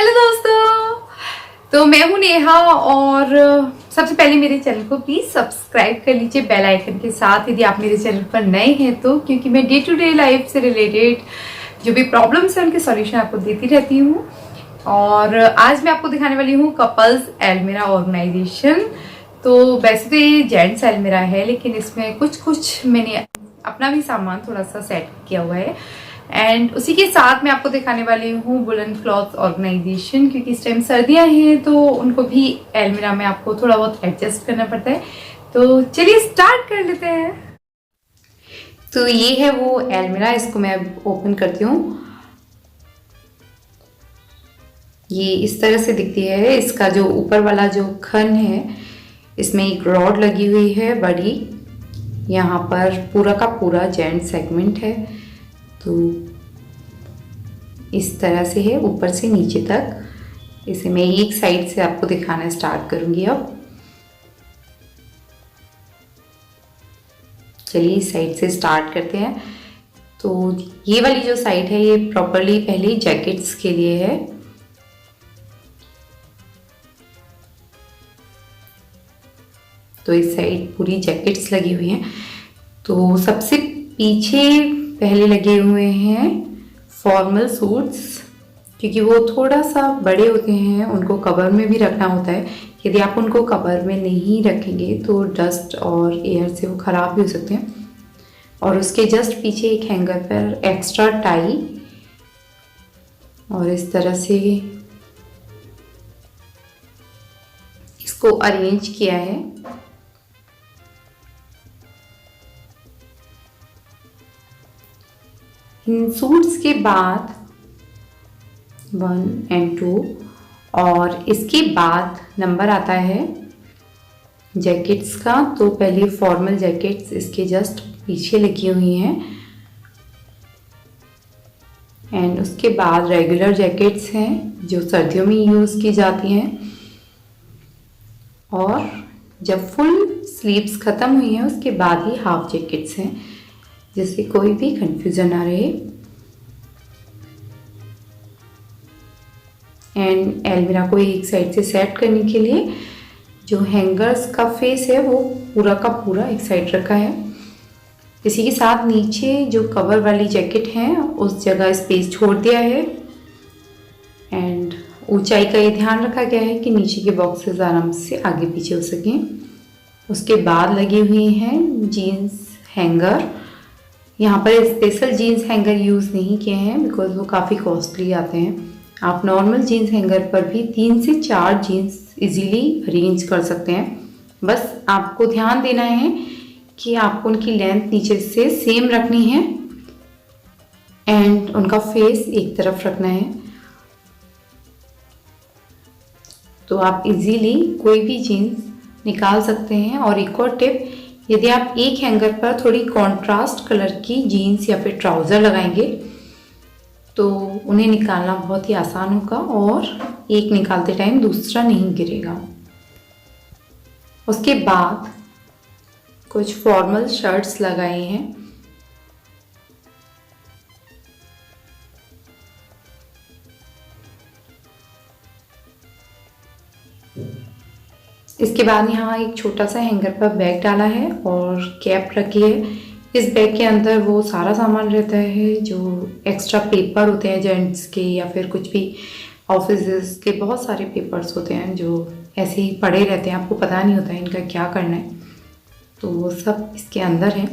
Hello दोस्तों, तो मैं हूं नेहा और सबसे पहले मेरे चैनल को प्लीज सब्सक्राइब कर लीजिए बेल आइकन के साथ यदि आप मेरे चैनल पर नए हैं तो, क्योंकि मैं डे टू डे लाइफ से रिलेटेड जो भी प्रॉब्लम्स हैं उनके सॉल्यूशन आपको देती रहती हूँ। और आज मैं आपको दिखाने वाली हूँ कपल्स एलमीरा ऑर्गेनाइजेशन। तो वैसे तो ये जेंट्स एलमीरा है, लेकिन इसमें कुछ मैंने अपना भी सामान थोड़ा सा सेट किया हुआ है। एंड उसी के साथ मैं आपको दिखाने वाली हूँ वुलन क्लॉथ ऑर्गेनाइजेशन, क्योंकि इस टाइम सर्दियाँ हैं तो उनको भी एलमीरा में आपको थोड़ा बहुत एडजस्ट करना पड़ता है। तो चलिए स्टार्ट कर लेते हैं। तो ये है वो एलमीरा, इसको मैं ओपन करती हूँ। ये इस तरह से दिखती है। इसका जो ऊपर वाला जो खन है, इसमें एक रॉड लगी हुई है बड़ी। यहाँ पर पूरा का पूरा जेंट सेगमेंट है, तो इस तरह से है ऊपर से नीचे तक। इसे मैं एक साइड से आपको दिखाना स्टार्ट करूंगी। अब चलिए इस साइड से स्टार्ट करते हैं। तो ये वाली जो साइड है ये प्रॉपरली पहले जैकेट्स के लिए है। तो इस साइड पूरी जैकेट्स लगी हुई हैं। तो सबसे पीछे पहले लगे हुए हैं फॉर्मल सूट्स, क्योंकि वो थोड़ा सा बड़े होते हैं, उनको कवर में भी रखना होता है। यदि आप उनको कवर में नहीं रखेंगे तो डस्ट और एयर से वो ख़राब भी हो सकते हैं। और उसके जस्ट पीछे एक हैंगर पर एक्स्ट्रा टाई, और इस तरह से इसको अरेंज किया है। इन सूट्स के बाद 1 और 2, और इसके बाद नंबर आता है जैकेट्स का। तो पहले फॉर्मल जैकेट्स इसके जस्ट पीछे लगी हुई हैं, एंड उसके बाद रेगुलर जैकेट्स हैं जो सर्दियों में यूज़ की जाती हैं। और जब फुल स्लीव्स ख़त्म हुई हैं उसके बाद ही हाफ जैकेट्स हैं, जिससे कोई भी कंफ्यूजन ना रहे। एंड एलमीरा को एक साइड से सेट करने के लिए जो हैंगर्स का फेस है वो पूरा का पूरा एक साइड रखा है। इसी के साथ नीचे जो कवर वाली जैकेट है उस जगह स्पेस छोड़ दिया है। एंड ऊंचाई का ये ध्यान रखा गया है कि नीचे के बॉक्सेस आराम से आगे पीछे हो सकें। उसके बाद लगी हुई हैं जीन्स हैंगर। यहाँ पर स्पेशल जीन्स हैंगर यूज़ नहीं किए हैं बिकॉज वो काफ़ी कॉस्टली आते हैं। आप नॉर्मल जीन्स हैंगर पर भी 3 से 4 जीन्स इजीली अरेंज कर सकते हैं। बस आपको ध्यान देना है कि आपको उनकी लेंथ नीचे से सेम रखनी है एंड उनका फेस एक तरफ रखना है। तो आप इजीली कोई भी जीन्स निकाल सकते हैं। और एक और टिप, यदि आप एक हैंगर पर थोड़ी कॉन्ट्रास्ट कलर की जीन्स या फिर ट्राउज़र लगाएंगे तो उन्हें निकालना बहुत ही आसान होगा और एक निकालते टाइम दूसरा नहीं गिरेगा। उसके बाद कुछ फॉर्मल शर्ट्स लगाए हैं। इसके बाद यहाँ एक छोटा सा हैंगर पर बैग डाला है और कैप रखी है। इस बैग के अंदर वो सारा सामान रहता है जो एक्स्ट्रा पेपर होते हैं जेंट्स के, या फिर कुछ भी ऑफिस के बहुत सारे पेपर्स होते हैं जो ऐसे ही पड़े रहते हैं, आपको पता नहीं होता है इनका क्या करना है, तो वो सब इसके अंदर है।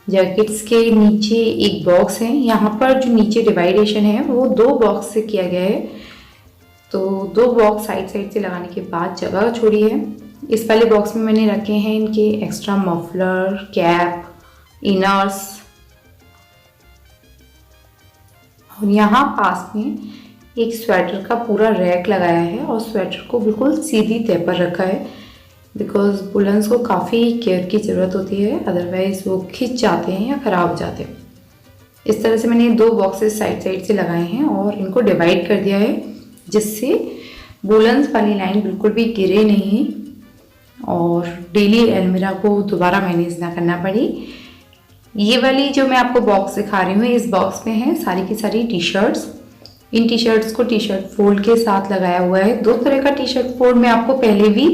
जैकेट्स के नीचे एक बॉक्स है। यहाँ पर जो नीचे डिवाइडेशन है वो 2 बॉक्स से किया गया है। तो 2 बॉक्स साइड से लगाने के बाद जगह छोड़ी है। इस वाले बॉक्स में मैंने रखे हैं इनके एक्स्ट्रा मफलर, कैप, इनर्स। और यहाँ पास में एक स्वेटर का पूरा रैक लगाया है और स्वेटर को बिल्कुल सीधी तय पर रखा है बिकॉज वुलन्स को काफ़ी केयर की ज़रूरत होती है, अदरवाइज़ वो खिंच जाते हैं या ख़राब हो जाते हैं। इस तरह से मैंने 2 बॉक्सेस साइड से लगाए हैं और इनको डिवाइड कर दिया है, जिससे वुलन्स वाली लाइन बिल्कुल भी गिरे नहीं और डेली एलमीरा को दोबारा मैनेज ना करना पड़े। ये वाली जो मैं आपको बॉक्स दिखा रही हूँ, इस बॉक्स में है सारी की सारी टी शर्ट्स इन टी शर्ट्स को टी शर्ट फोल्ड के साथ लगाया हुआ है। दो तरह का टी शर्ट फोल्ड मैं आपको पहले भी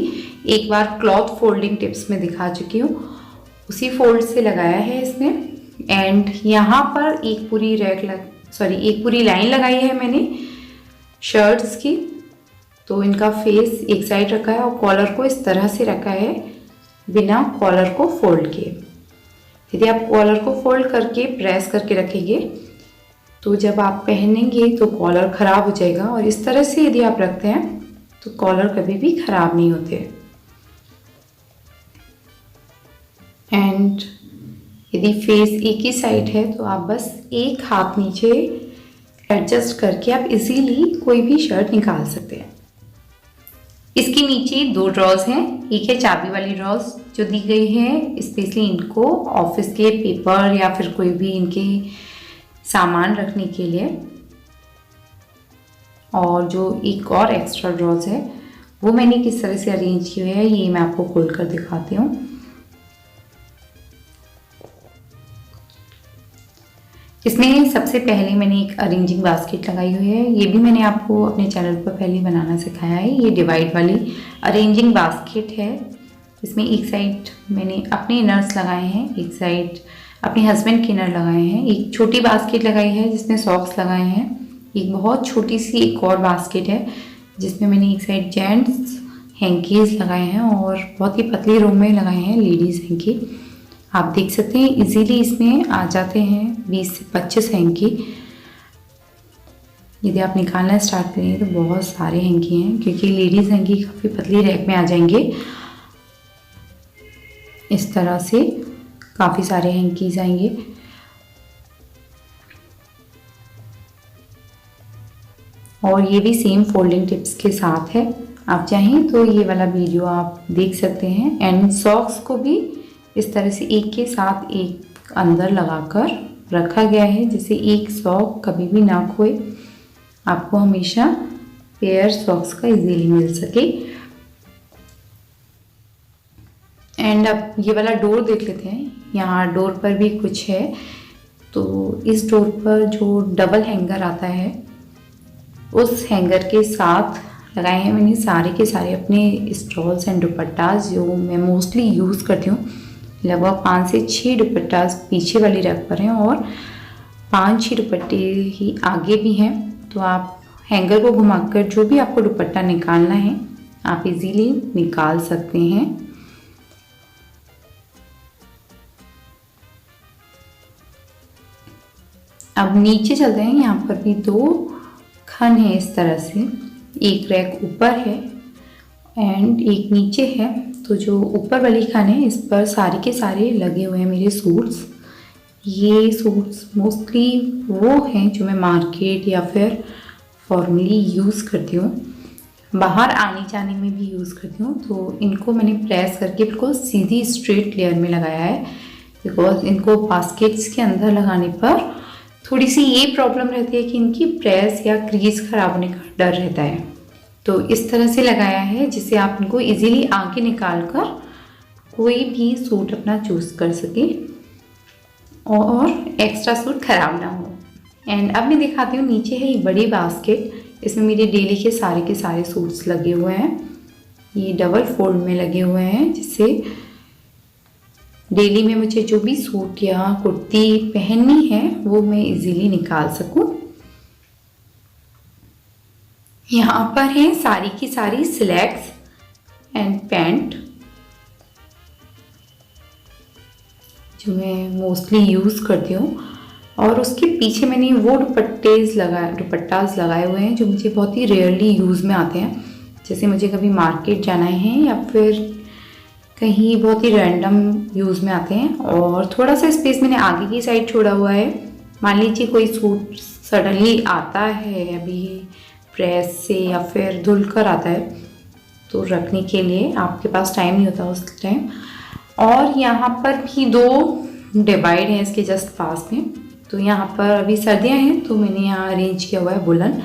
एक बार क्लॉथ फोल्डिंग टिप्स में दिखा चुकी हूँ, उसी फोल्ड से लगाया है इसमें। एंड यहाँ पर एक पूरी एक पूरी लाइन लगाई है मैंने शर्ट्स की। तो इनका फेस एक साइड रखा है और कॉलर को इस तरह से रखा है बिना कॉलर को फोल्ड किए। यदि आप कॉलर को फोल्ड करके प्रेस करके रखेंगे तो जब आप पहनेंगे तो कॉलर ख़राब हो जाएगा, और इस तरह से यदि आप रखते हैं तो कॉलर कभी भी ख़राब नहीं होते। एंड यदि फेस एक ही साइड है तो आप बस एक हाथ नीचे एडजस्ट करके आप इजीली कोई भी शर्ट निकाल सकते हैं। इसके नीचे दो ड्रॉज हैं, एक है चाबी वाली ड्रॉज जो दी गई है स्पेशली इनको ऑफिस के पेपर या फिर कोई भी इनके सामान रखने के लिए, और जो एक और एक्स्ट्रा ड्रॉज है वो मैंने किस तरह से अरेंज किए है ये मैं आपको खोल कर दिखाती हूँ। इसमें सबसे पहले मैंने एक अरेंजिंग बास्केट लगाई हुई है, ये भी मैंने आपको अपने चैनल पर पहले बनाना सिखाया है। ये डिवाइड वाली अरेंजिंग बास्केट है। इसमें एक साइड मैंने अपने इनर्स लगाए हैं, एक साइड अपने हस्बैंड के इनर लगाए हैं। एक छोटी बास्केट लगाई है जिसमें सॉक्स लगाए हैं। एक बहुत छोटी सी एक और बास्केट है जिसमें मैंने एक साइड जेंट्स हैंकीज लगाए हैं और बहुत ही पतली रो में लगाए हैं लेडीज़ हैंकी। आप देख सकते हैं इजीली इसमें आ जाते हैं 20 से 25 हैंकी। यदि आप निकालना स्टार्ट करें तो बहुत सारे हैंकी हैं, क्योंकि लेडीज़ हैंकी काफ़ी पतली रैक में आ जाएंगे। इस तरह से काफ़ी सारे हैंकीज आएंगे। और ये भी सेम फोल्डिंग टिप्स के साथ है, आप चाहें तो ये वाला वीडियो आप देख सकते हैं। एंड सॉक्स को भी इस तरह से एक के साथ एक अंदर लगाकर रखा गया है जिससे एक सॉक कभी भी ना खोए, आपको हमेशा पेयर सॉक्स का इजीली मिल सके। एंड अब ये वाला डोर देख लेते हैं, यहाँ डोर पर भी कुछ है। तो इस डोर पर जो डबल हैंगर आता है उस हैंगर के साथ लगाए हैं मैंने सारे के सारे अपने स्टॉल्स एंड दुपट्टास जो मैं मोस्टली यूज़ करती हूँ। लगभग 5 से 6 दुपट्टास पीछे वाली रैक पर हैं और 5-6 दुपट्टे ही आगे भी हैं। तो आप हैंगर को घुमाकर जो भी आपको दुपट्टा निकालना है आप इजीली निकाल सकते हैं। अब नीचे चलते हैं, यहाँ पर भी 2 खन है इस तरह से, एक रैक ऊपर है एंड एक नीचे है। तो जो ऊपर वाली खन है इस पर सारे के सारे लगे हुए हैं मेरे सूट्स। ये सूट्स मोस्टली वो हैं जो मैं मार्केट या फिर फॉर्मली यूज़ करती हूँ, बाहर आने जाने में भी यूज़ करती हूँ। तो इनको मैंने प्रेस करके बिल्कुल सीधी स्ट्रेट लेयर में लगाया है, बिकॉज इनको बास्केट्स के अंदर लगाने पर थोड़ी सी ये प्रॉब्लम रहती है कि इनकी प्रेस या क्रीज खराब होने का डर रहता है। तो इस तरह से लगाया है जिससे आप इनको इजीली आगे निकाल कर कोई भी सूट अपना चूज़ कर सके और एक्स्ट्रा सूट खराब ना हो। एंड अब मैं दिखाती हूँ, नीचे है ये बड़ी बास्केट, इसमें मेरे डेली के सारे सूट्स लगे हुए हैं। ये डबल फोल्ड में लगे हुए हैं जिससे डेली में मुझे जो भी सूट या कुर्ती पहननी है वो मैं इजीली निकाल सकूं। यहाँ पर हैं सारी की सारी स्लैक्स एंड पैंट जो मैं मोस्टली यूज़ करती हूँ। और उसके पीछे मैंने वो दुपट्टास लगाए हुए हैं जो मुझे बहुत ही रेयरली यूज़ में आते हैं, जैसे मुझे कभी मार्केट जाना है या फिर कहीं बहुत ही रैंडम यूज़ में आते हैं। और थोड़ा सा स्पेस मैंने आगे की साइड छोड़ा हुआ है, मान लीजिए कोई सूट सडनली आता है अभी प्रेस से या फिर धुल कर आता है तो रखने के लिए आपके पास टाइम नहीं होता उस टाइम। और यहाँ पर भी 2 डिवाइड हैं इसके जस्ट पास में। तो यहाँ पर अभी सर्दियाँ हैं तो मैंने यहाँ अरेंज किया हुआ है वुलन।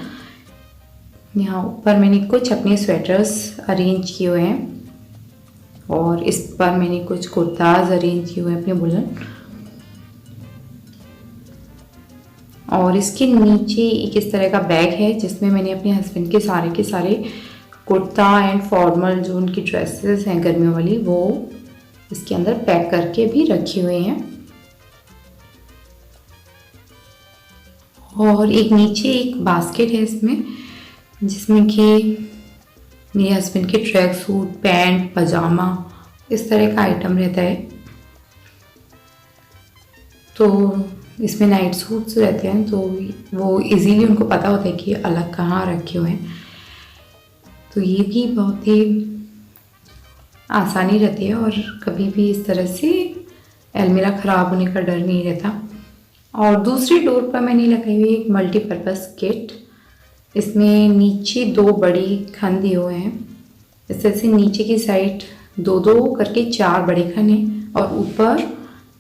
यहाँ ऊपर मैंने कुछ अपने स्वेटर्स अरेंज किए हुए हैं और इस पर मैंने कुछ कुर्ताज अरेंज किए हुए हैं अपने वुलन। और इसके नीचे एक इस तरह का बैग है जिसमें मैंने अपने हस्बैंड के सारे कुर्ता एंड फॉर्मल जो उनकी ड्रेसेस हैं गर्मियों वाली वो इसके अंदर पैक करके भी रखे हुए हैं। और एक नीचे एक बास्केट है इसमें जिसमें कि मेरे हस्बैंड के ट्रैक सूट, पैंट, पजामा इस तरह का आइटम रहता है। तो इसमें नाइट सूट्स रहते हैं तो वो इजीली उनको पता होता है कि अलग कहाँ रखे हुए हैं। तो ये भी बहुत ही आसानी रहती है और कभी भी इस तरह से अलमीरा ख़राब होने का डर नहीं रहता। और दूसरी डोर पर मैंने लगाई हुई एक मल्टीपर्पज़ किट। इसमें नीचे 2 बड़ी खन दिए हुए हैं। इस तरह से नीचे की साइड 2-2 करके 4 बड़े खन हैं और ऊपर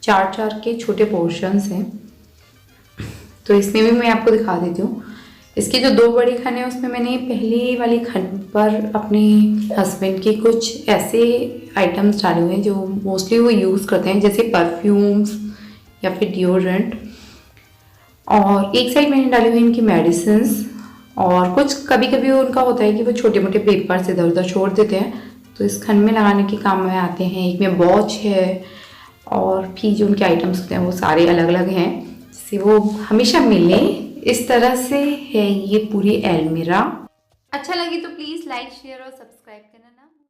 4-4 के छोटे पोर्शंस हैं। तो इसमें भी मैं आपको दिखा देती हूँ। इसकी जो 2 बड़ी खन है उसमें मैंने पहली वाली खन पर अपने हस्बैंड के कुछ ऐसे आइटम्स डाले हुए हैं जो मोस्टली वो यूज़ करते हैं, जैसे परफ्यूम्स या फिर डिओड्रेंट। और एक साइड मैंने डाली हुई इनकी मेडिसिन्स और कुछ कभी कभी उनका होता है कि वो छोटे मोटे पेपर्स इधर उधर छोड़ देते हैं तो इस खन में लगाने के काम में आते हैं। एक में वॉच है और भी जो उनके आइटम्स होते हैं वो सारे अलग अलग हैं जिससे वो हमेशा मिले। इस तरह से है ये पूरी अलमीरा। अच्छा लगे तो प्लीज़ लाइक, शेयर और सब्सक्राइब करना।